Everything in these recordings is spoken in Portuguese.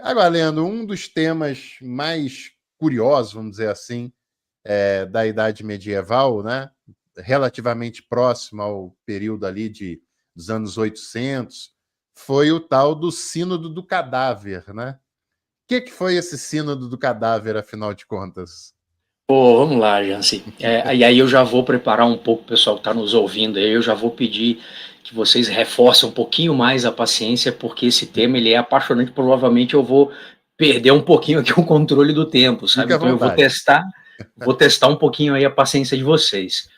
Agora, Leandro, um dos temas mais curiosos, vamos dizer assim, da Idade Medieval, né? Relativamente próximo ao período ali dos anos 800, foi o tal do Sínodo do Cadáver, né? O que foi esse Sínodo do Cadáver, afinal de contas? Pô, vamos lá, Janci. E aí eu já vou preparar um pouco o pessoal que está nos ouvindo, aí eu já vou pedir que vocês reforcem um pouquinho mais a paciência, porque esse tema ele é apaixonante, provavelmente eu vou perder um pouquinho aqui o controle do tempo, sabe? Fique à Então eu vontade. vou testar um pouquinho aí a paciência de vocês.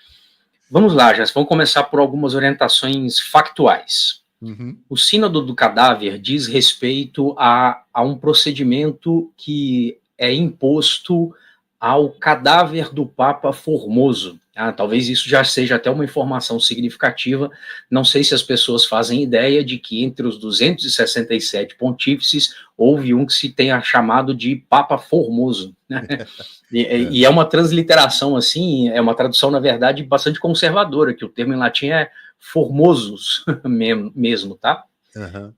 Vamos lá, Janci, vamos começar por algumas orientações factuais. Uhum. O Sínodo do Cadáver diz respeito a um procedimento que é imposto ao cadáver do Papa Formoso. Talvez isso já seja até uma informação significativa. Não sei se as pessoas fazem ideia de que entre os 267 pontífices houve um que se tenha chamado de Papa Formoso. E é uma transliteração, assim, é uma tradução, na verdade, bastante conservadora, que o termo em latim é formosus mesmo, tá? Uhum.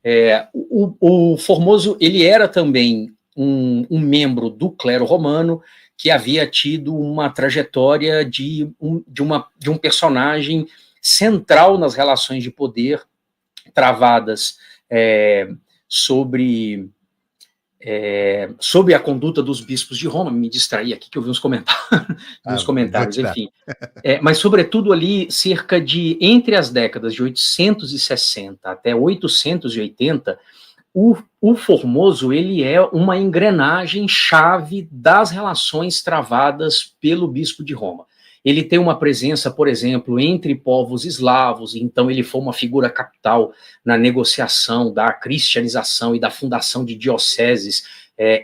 O Formoso, ele era também um membro do clero romano que havia tido uma trajetória de um personagem central nas relações de poder travadas sobre a conduta dos bispos de Roma. Me distraí aqui que eu vi uns Vou comentários, tirar. enfim. Mas, sobretudo, ali, cerca de entre as décadas de 860 até 880, o Formoso ele é uma engrenagem chave das relações travadas pelo bispo de Roma. Ele tem uma presença, por exemplo, entre povos eslavos, então ele foi uma figura capital na negociação da cristianização e da fundação de dioceses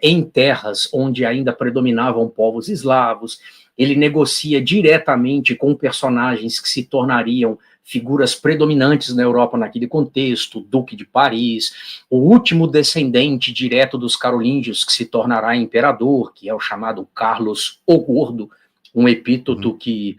em terras onde ainda predominavam povos eslavos. Ele negocia diretamente com personagens que se tornariam figuras predominantes na Europa naquele contexto, o Duque de Paris, o último descendente direto dos carolíngios que se tornará imperador, que é o chamado Carlos o Gordo, um epíteto que,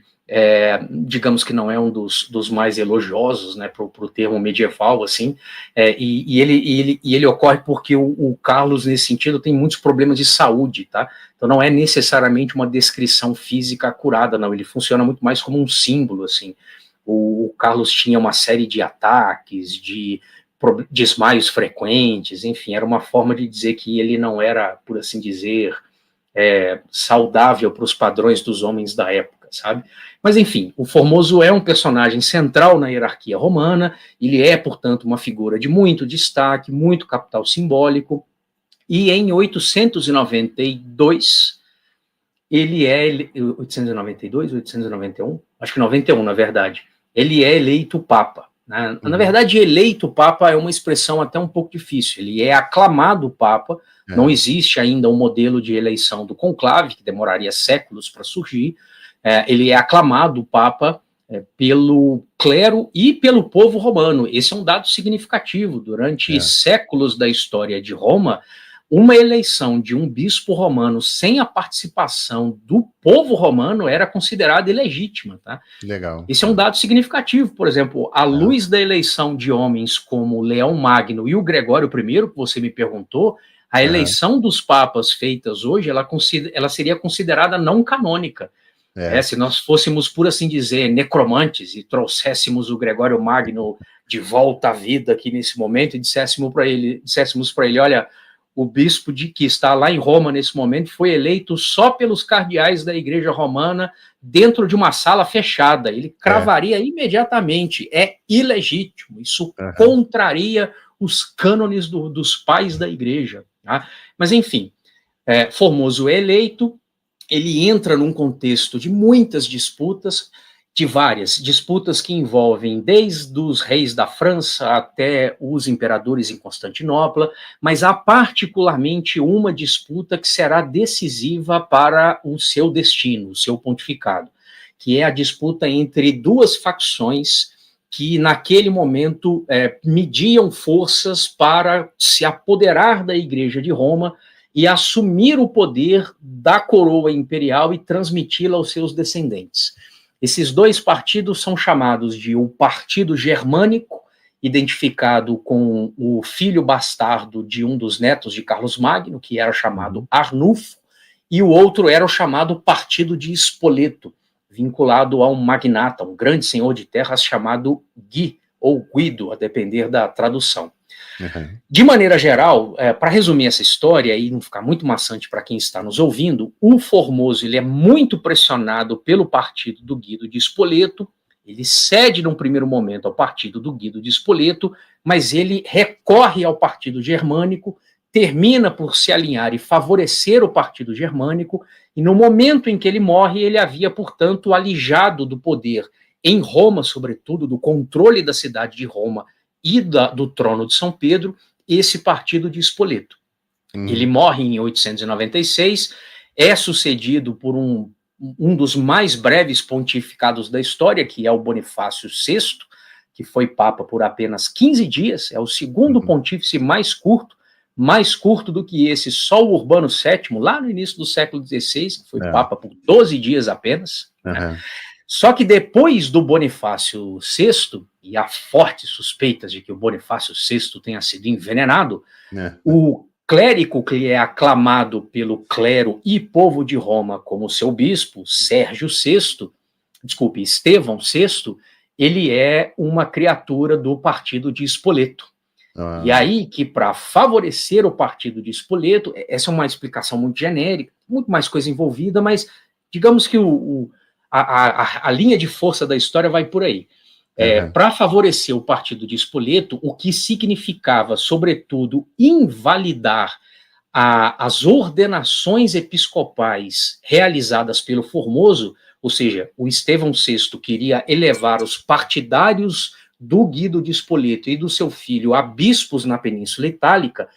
digamos que não é um dos mais elogiosos, né, para o termo medieval, assim, e ele ocorre porque o Carlos, nesse sentido, tem muitos problemas de saúde, tá? Então não é necessariamente uma descrição física acurada, não, ele funciona muito mais como um símbolo, assim. O Carlos tinha uma série de ataques, de desmaios frequentes, enfim, era uma forma de dizer que ele não era, por assim dizer, saudável para os padrões dos homens da época, sabe? Mas, enfim, o Formoso é um personagem central na hierarquia romana, ele é, portanto, uma figura de muito destaque, muito capital simbólico, e em 892, ele é 892, 891? Acho que 91, na verdade. Ele é eleito papa. Né? Na verdade, eleito papa é uma expressão até um pouco difícil. Ele é aclamado papa. Não existe ainda um modelo de eleição do conclave, que demoraria séculos para surgir. Ele é aclamado papa pelo clero e pelo povo romano. Esse é um dado significativo. Durante séculos da história de Roma, uma eleição de um bispo romano sem a participação do povo romano era considerada ilegítima. Tá? Legal. Esse é um dado significativo. Por exemplo, à luz da eleição de homens como Leão Magno e o Gregório I, que você me perguntou, a eleição dos papas feitas hoje, ela seria considerada não canônica. Se nós fôssemos, por assim dizer, necromantes e trouxéssemos o Gregório Magno de volta à vida aqui nesse momento e disséssemos para ele, olha, o bispo que está lá em Roma nesse momento foi eleito só pelos cardeais da Igreja Romana dentro de uma sala fechada. Ele cravaria imediatamente. É ilegítimo. Isso contraria os cânones dos pais da Igreja. Tá? Mas, enfim, Formoso é eleito, ele entra num contexto de muitas disputas, de várias disputas que envolvem desde os reis da França até os imperadores em Constantinopla, mas há particularmente uma disputa que será decisiva para o seu destino, o seu pontificado, que é a disputa entre duas facções que naquele momento mediam forças para se apoderar da Igreja de Roma e assumir o poder da coroa imperial e transmiti-la aos seus descendentes. Esses dois partidos são chamados de o Partido Germânico identificado com o filho bastardo de um dos netos de Carlos Magno, que era chamado Arnulfo, e o outro era o chamado Partido de Spoleto, vinculado a um magnata, um grande senhor de terras chamado Gui, ou Guido, a depender da tradução. De maneira geral, para resumir essa história e não ficar muito maçante para quem está nos ouvindo, o Formoso ele é muito pressionado pelo partido do Guido de Spoleto, ele cede num primeiro momento ao partido do Guido de Spoleto, mas ele recorre ao partido germânico, termina por se alinhar e favorecer o partido germânico, e no momento em que ele morre, ele havia, portanto, alijado do poder em Roma, sobretudo, do controle da cidade de Roma e do trono de São Pedro, esse partido de Spoleto. Ele morre em 896, é sucedido por um dos mais breves pontificados da história, que é o Bonifácio VI, que foi papa por apenas 15 dias, é o segundo pontífice mais curto do que esse, só o Urbano VII, lá no início do século XVI, que foi papa por 12 dias apenas, né? Só que depois do Bonifácio VI, e há fortes suspeitas de que o Bonifácio VI tenha sido envenenado, o clérigo que é aclamado pelo clero e povo de Roma como seu bispo, Estevão VI, ele é uma criatura do partido de Spoleto. E aí que, para favorecer o partido de Spoleto, essa é uma explicação muito genérica, muito mais coisa envolvida, mas digamos que a linha de força da história vai por aí. Para favorecer o partido de Spoleto, o que significava, sobretudo, invalidar as ordenações episcopais realizadas pelo Formoso, ou seja, o Estevão VI queria elevar os partidários do Guido de Spoleto e do seu filho a bispos na Península Itálica.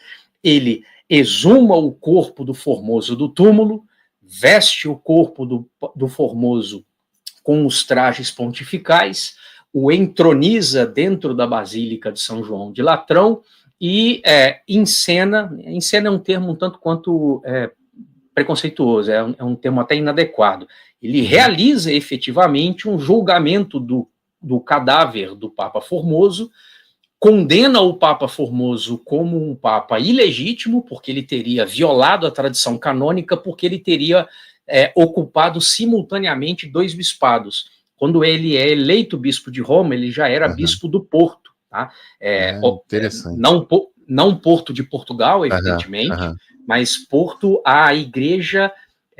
Ele exuma o corpo do Formoso do túmulo, veste o corpo do Formoso com os trajes pontificais, o entroniza dentro da Basílica de São João de Latrão e encena é um termo um tanto quanto preconceituoso, é um termo até inadequado. Ele realiza efetivamente um julgamento do cadáver do Papa Formoso, condena o Papa Formoso como um Papa ilegítimo, porque ele teria violado a tradição canônica, porque ele teria ocupado simultaneamente 2 bispados. Quando ele é eleito bispo de Roma, ele já era bispo do Porto. Tá? Interessante. Não Porto de Portugal, evidentemente, mas Porto, a igreja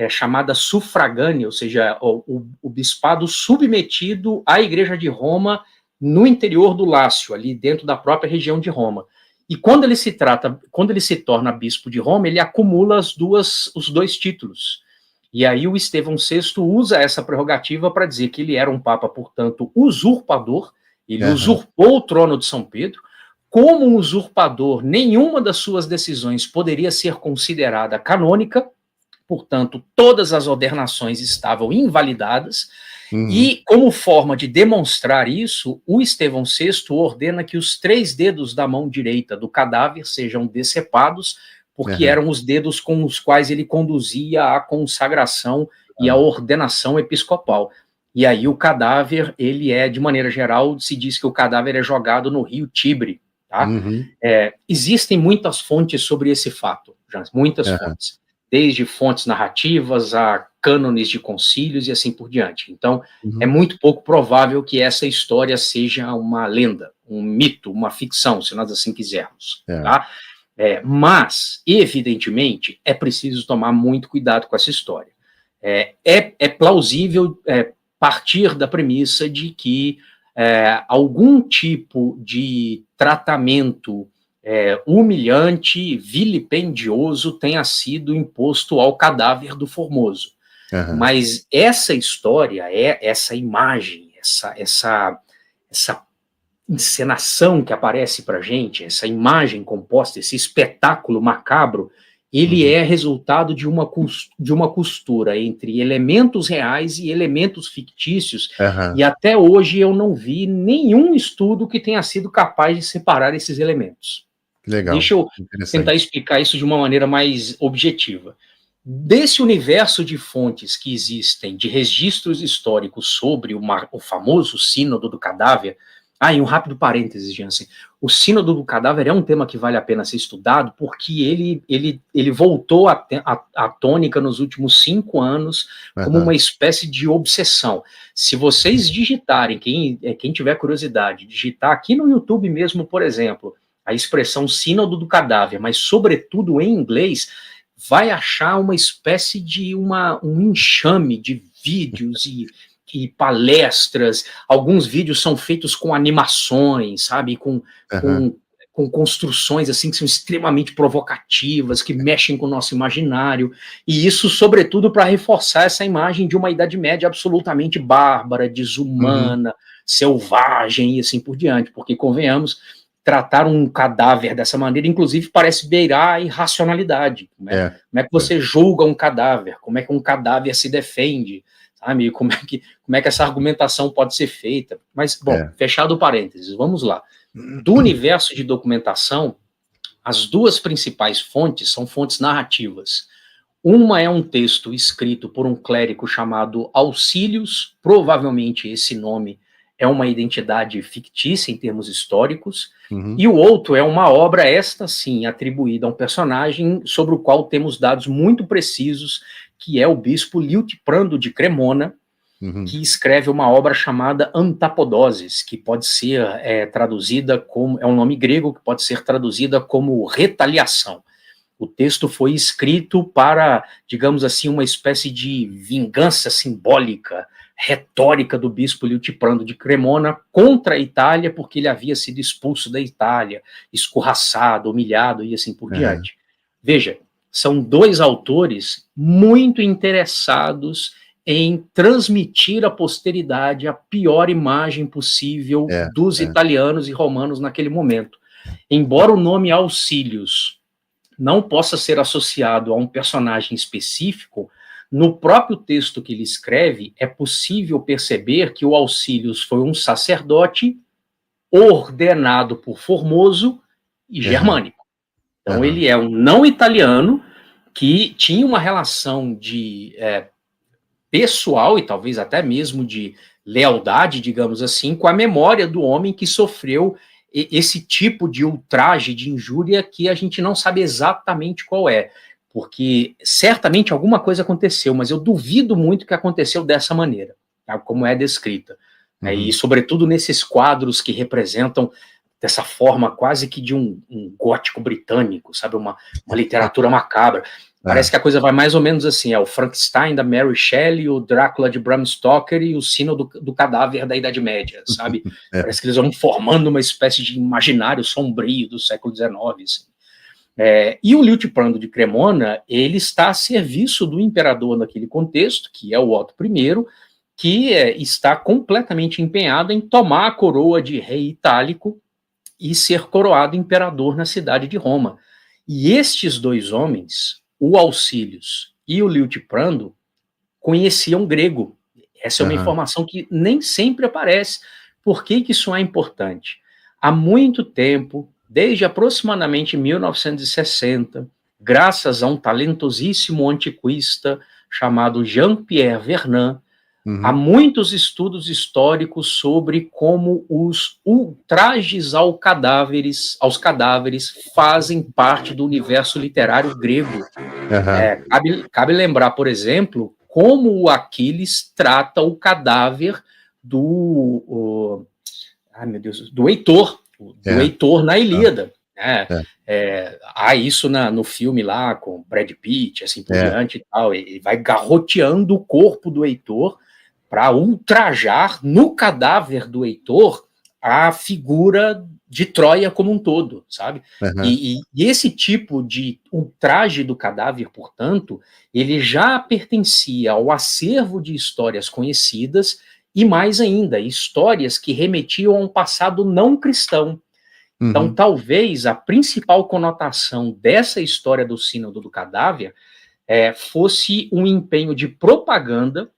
chamada sufragânea, ou seja, o bispado submetido à igreja de Roma no interior do Lácio, ali dentro da própria região de Roma. E quando ele se torna bispo de Roma, ele acumula os 2 títulos. E aí o Estevão VI usa essa prerrogativa para dizer que ele era um papa, portanto, usurpador, ele usurpou o trono de São Pedro. Como um usurpador, nenhuma das suas decisões poderia ser considerada canônica, portanto, todas as ordenações estavam invalidadas, e como forma de demonstrar isso, o Estevão VI ordena que os 3 dedos da mão direita do cadáver sejam decepados, porque eram os dedos com os quais ele conduzia a consagração e a ordenação episcopal. E aí o cadáver, ele de maneira geral, se diz que o cadáver é jogado no rio Tibre. Tá? Existem muitas fontes sobre esse fato, muitas fontes, desde fontes narrativas a cânones de concílios e assim por diante. Então, é muito pouco provável que essa história seja uma lenda, um mito, uma ficção, se nós assim quisermos. Tá? Mas, evidentemente, é preciso tomar muito cuidado com essa história. É plausível partir da premissa de que algum tipo de tratamento humilhante, vilipendioso tenha sido imposto ao cadáver do Formoso. Mas essa história, essa imagem, essa encenação que aparece para a gente, essa imagem composta, esse espetáculo macabro, ele é resultado de uma costura entre elementos reais e elementos fictícios, e até hoje eu não vi nenhum estudo que tenha sido capaz de separar esses elementos. Legal. Deixa eu tentar explicar isso de uma maneira mais objetiva. Desse universo de fontes que existem, de registros históricos sobre o famoso Sínodo do Cadáver, Ah, e um rápido parênteses, Jansen. O sínodo do cadáver é um tema que vale a pena ser estudado, porque ele voltou à tônica nos últimos 5 anos como uma espécie de obsessão. Se vocês digitarem, quem tiver curiosidade, digitar aqui no YouTube mesmo, por exemplo, a expressão sínodo do cadáver, mas sobretudo em inglês, vai achar uma espécie de um enxame de vídeos e palestras. Alguns vídeos são feitos com animações, sabe, com construções assim que são extremamente provocativas, que mexem com o nosso imaginário, e isso sobretudo para reforçar essa imagem de uma Idade Média absolutamente bárbara, desumana, selvagem e assim por diante, porque convenhamos, tratar um cadáver dessa maneira, inclusive, parece beirar a irracionalidade. Como é que você julga um cadáver? Como é que um cadáver se defende? Sabe? Como é que essa argumentação pode ser feita? Mas, bom, fechado o parênteses, vamos lá. Do universo de documentação, as duas principais fontes são fontes narrativas. Uma é um texto escrito por um clérigo chamado Auxílios, provavelmente esse nome é uma identidade fictícia em termos históricos, e o outro é uma obra, esta sim, atribuída a um personagem sobre o qual temos dados muito precisos, que é o bispo Liutprando de Cremona, que escreve uma obra chamada Antapodoses, que pode ser traduzida como, é um nome grego, que pode ser traduzida como retaliação. O texto foi escrito para, digamos assim, uma espécie de vingança simbólica, retórica do bispo Liutprando de Cremona contra a Itália, porque ele havia sido expulso da Itália, escorraçado, humilhado e assim por diante. Veja, são dois autores muito interessados em transmitir à posteridade a pior imagem possível dos italianos e romanos naquele momento. Embora o nome Auxílios não possa ser associado a um personagem específico, no próprio texto que ele escreve, é possível perceber que o Auxílios foi um sacerdote ordenado por Formoso e germânico. Então, ele é um não italiano que tinha uma relação de pessoal e talvez até mesmo de lealdade, digamos assim, com a memória do homem que sofreu esse tipo de ultraje, de injúria, que a gente não sabe exatamente qual é. Porque certamente alguma coisa aconteceu, mas eu duvido muito que aconteceu dessa maneira, tá? Como é descrita. E, sobretudo, nesses quadros que representam dessa forma quase que de um gótico britânico, sabe? Uma literatura macabra. Parece que a coisa vai mais ou menos assim, o Frankenstein da Mary Shelley, o Drácula de Bram Stoker e o sino do cadáver da Idade Média, sabe? Parece que eles vão formando uma espécie de imaginário sombrio do século XIX, assim. E o Liutprando de Cremona, ele está a serviço do imperador naquele contexto, que é o Otto I, que está completamente empenhado em tomar a coroa de rei itálico e ser coroado imperador na cidade de Roma. E estes dois homens, o Auxílios e o Liutprando, conheciam grego. Essa é uma informação que nem sempre aparece. Por que isso é importante? Há muito tempo, desde aproximadamente 1960, graças a um talentosíssimo antiquista chamado Jean-Pierre Vernant, há muitos estudos históricos sobre como os ultrajes aos cadáveres fazem parte do universo literário grego. Cabe lembrar, por exemplo, como o Aquiles trata o cadáver do Heitor, Heitor na Ilíada. Há isso no filme lá com Brad Pitt, assim por diante e tal. Ele vai garroteando o corpo do Heitor para ultrajar no cadáver do Heitor a figura de Troia como um todo, sabe? E esse tipo de ultraje do cadáver, portanto, ele já pertencia ao acervo de histórias conhecidas e, mais ainda, histórias que remetiam a um passado não cristão. Então, talvez a principal conotação dessa história do sínodo do cadáver fosse um empenho de propaganda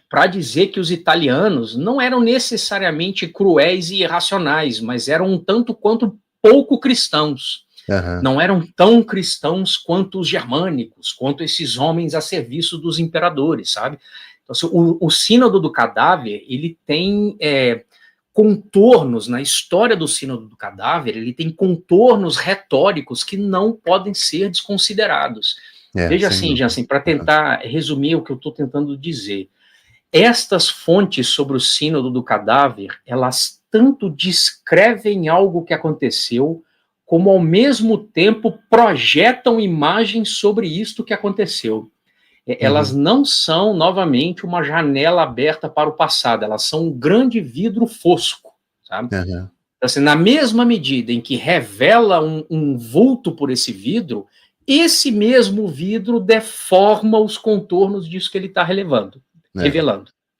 para dizer que os italianos não eram necessariamente cruéis e irracionais, mas eram um tanto quanto pouco cristãos. Não eram tão cristãos quanto os germânicos, quanto esses homens a serviço dos imperadores, sabe? Então, assim, o sínodo do cadáver, ele tem contornos na história do Sínodo do Cadáver, ele tem contornos retóricos que não podem ser desconsiderados. Veja assim, Jansen, para tentar resumir o que eu estou tentando dizer. Estas fontes sobre o Sínodo do Cadáver, elas tanto descrevem algo que aconteceu, como ao mesmo tempo projetam imagens sobre isto que aconteceu. Elas não são, novamente, uma janela aberta para o passado, elas são um grande vidro fosco, sabe? Então, assim, na mesma medida em que revela um vulto por esse vidro, esse mesmo vidro deforma os contornos disso que ele está revelando,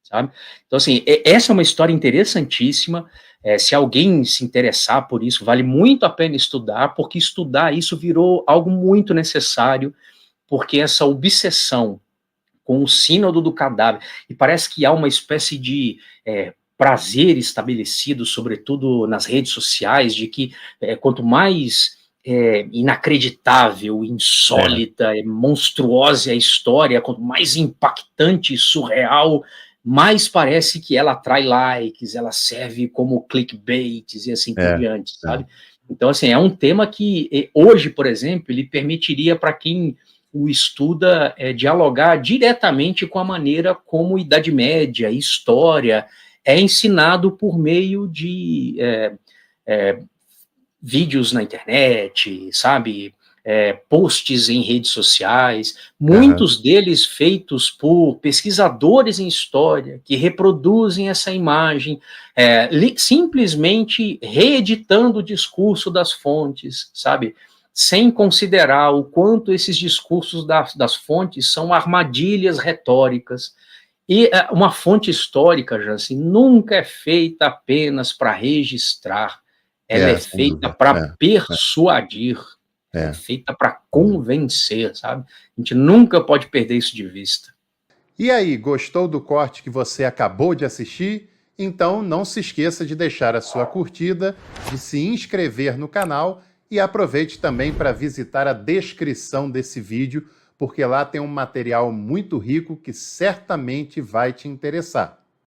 sabe? Então, assim, essa é uma história interessantíssima. Se alguém se interessar por isso, vale muito a pena estudar, porque estudar isso virou algo muito necessário, porque essa obsessão com o Sínodo do Cadáver, e parece que há uma espécie de prazer estabelecido, sobretudo nas redes sociais, de que quanto mais inacreditável, insólita, monstruosa a história, quanto mais impactante e surreal, mais parece que ela atrai likes, ela serve como clickbaits e assim por diante, sabe? Então, assim, é um tema que hoje, por exemplo, ele permitiria para quem o estuda dialogar diretamente com a maneira como Idade Média, história, é ensinado por meio de vídeos na internet, sabe, posts em redes sociais, muitos deles feitos por pesquisadores em história, que reproduzem essa imagem, simplesmente reeditando o discurso das fontes, sabe, sem considerar o quanto esses discursos das fontes são armadilhas retóricas. E uma fonte histórica, Jansen, nunca é feita apenas para registrar, ela é feita para persuadir, é feita para convencer, sabe? A gente nunca pode perder isso de vista. E aí, gostou do corte que você acabou de assistir? Então não se esqueça de deixar a sua curtida, de se inscrever no canal e aproveite também para visitar a descrição desse vídeo, porque lá tem um material muito rico que certamente vai te interessar.